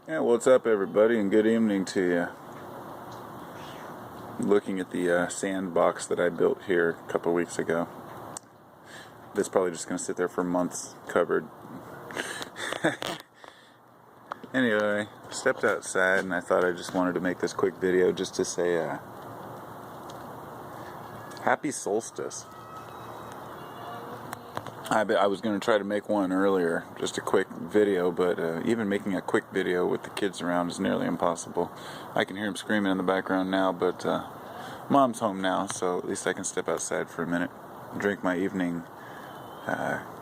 Yeah, what's up, everybody, and good evening to you. Looking at the sandbox that I built here a couple weeks ago. That's probably just going to sit there for months, covered. Anyway, stepped outside, and I thought I just wanted to make this quick video just to say happy solstice. I was going to try to make one earlier, just a quick video, but even making a quick video with the kids around is nearly impossible. I can hear them screaming in the background now, but Mom's home now, so at least I can step outside for a minute, drink my evening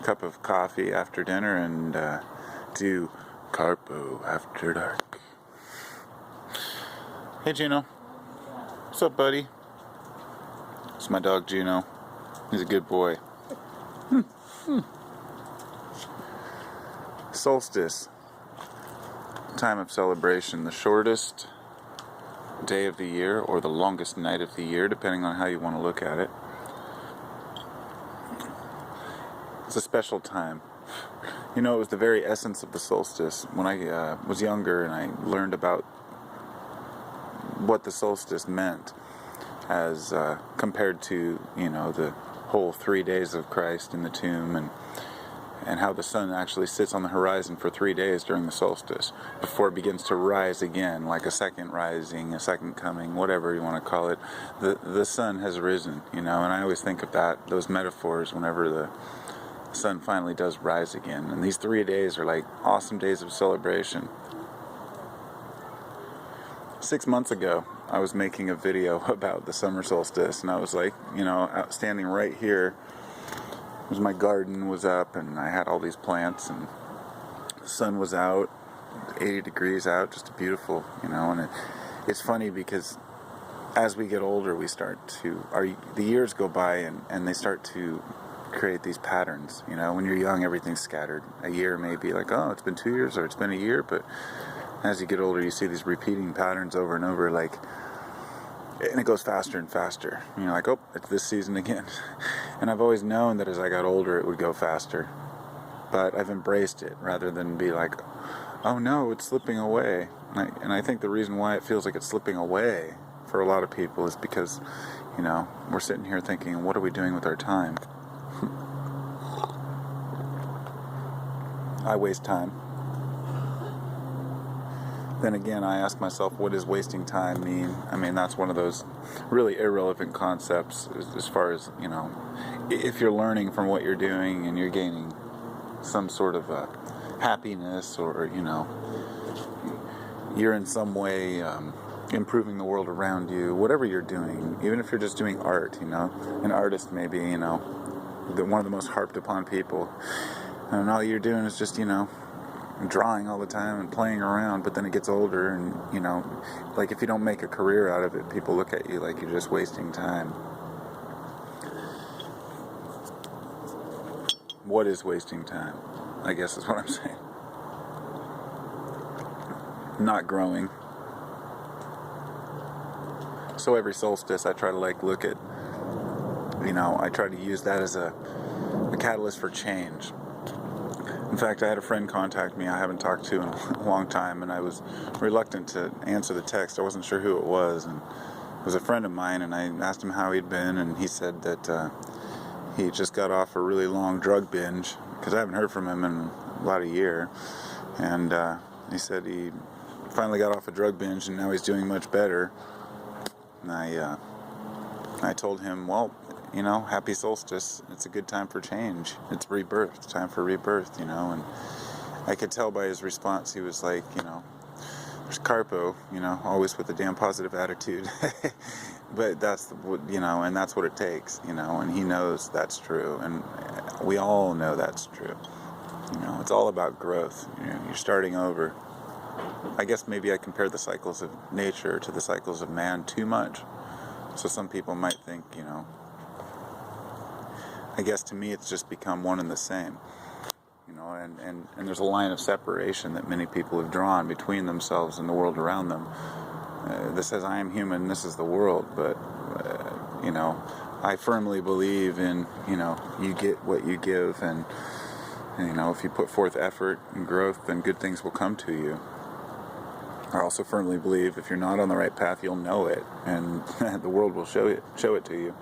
cup of coffee after dinner, and do Carpo after dark. Hey, Gino. What's up, buddy? It's my dog, Gino. He's a good boy. Solstice, time of celebration, the shortest day of the year or the longest night of the year, depending on how you want to look at it. It's a special time. You know, it was the very essence of the solstice. When I was younger and I learned about what the solstice meant as compared to, you know, the whole 3 days of Christ in the tomb, and how the sun actually sits on the horizon for 3 days during the solstice before it begins to rise again, like a second rising, a second coming, whatever you want to call it. The sun has risen, you know, and I always think of those metaphors whenever the sun finally does rise again. And these 3 days are like awesome days of celebration. 6 months ago, I was making a video about the summer solstice, and I was like, you know, standing right here. My garden was up, and I had all these plants, and the sun was out, 80 degrees out, just beautiful, you know. And it's funny because as we get older, we start to, the years go by, and they start to create these patterns, you know. When you're young, everything's scattered. A year may be like, oh, it's been 2 years, or it's been a year, but as you get older, you see these repeating patterns over and over, like, and it goes faster and faster. You know, like, oh, it's this season again. And I've always known that as I got older, it would go faster. But I've embraced it rather than be like, oh no, it's slipping away. And I think the reason why it feels like it's slipping away for a lot of people is because, you know, we're sitting here thinking, what are we doing with our time? I waste time. Then again, I ask myself, what does wasting time mean? I mean, that's one of those really irrelevant concepts as far as, you know, if you're learning from what you're doing and you're gaining some sort of happiness, or, you know, you're in some way improving the world around you, whatever you're doing, even if you're just doing art, you know, an artist may be, you know, one of the most harped upon people, and all you're doing is just, you know, drawing all the time and playing around, but then it gets older, and, you know, like, if you don't make a career out of it, people look at you like you're just wasting time. What is wasting time? I guess is what I'm saying. Not growing. So every solstice I try to, like, look at, you know, I try to use that as a catalyst for change. In fact, I had a friend contact me I haven't talked to in a long time, and I was reluctant to answer the text. I wasn't sure who it was, and it was a friend of mine, and I asked him how he'd been, and he said that he just got off a really long drug binge, because I haven't heard from him in about a year, and he said he finally got off a drug binge, and now he's doing much better. And I told him, well, you know, happy solstice. It's a good time for change. It's rebirth. It's time for rebirth, you know. And I could tell by his response, he was like, you know, there's Carpo, you know, always with a damn positive attitude. But that's, you know, and that's what it takes, you know, and he knows that's true. And we all know that's true. You know, it's all about growth. You know, you're starting over. I guess maybe I compare the cycles of nature to the cycles of man too much. So some people might think, you know, I guess to me it's just become one and the same, you know, and there's a line of separation that many people have drawn between themselves and the world around them. This says, I am human, this is the world, but, you know, I firmly believe in, you know, you get what you give, and you know, if you put forth effort and growth, then good things will come to you. I also firmly believe if you're not on the right path, you'll know it, and the world will show it to you.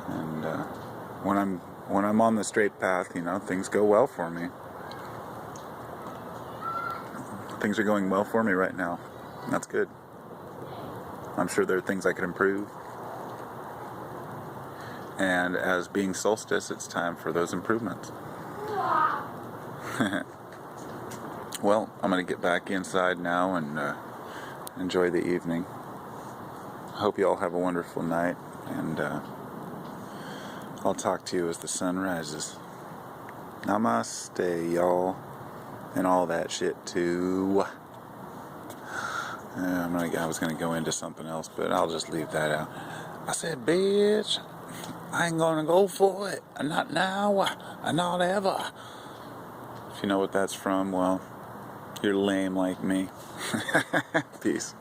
And when I'm on the straight path, things go well for me. Things are going well for me right now. That's good. I'm sure there are things I could improve. And as being Solstice, it's time for those improvements. Well, I'm going to get back inside now and enjoy the evening. I hope you all have a wonderful night, and I'll talk to you as the sun rises. Namaste, y'all, and all that shit too. I was going to go into something else, but I'll just leave that out. I said, bitch, I ain't going to go for it. Not now, not ever. If you know what that's from, well, you're lame like me. Peace.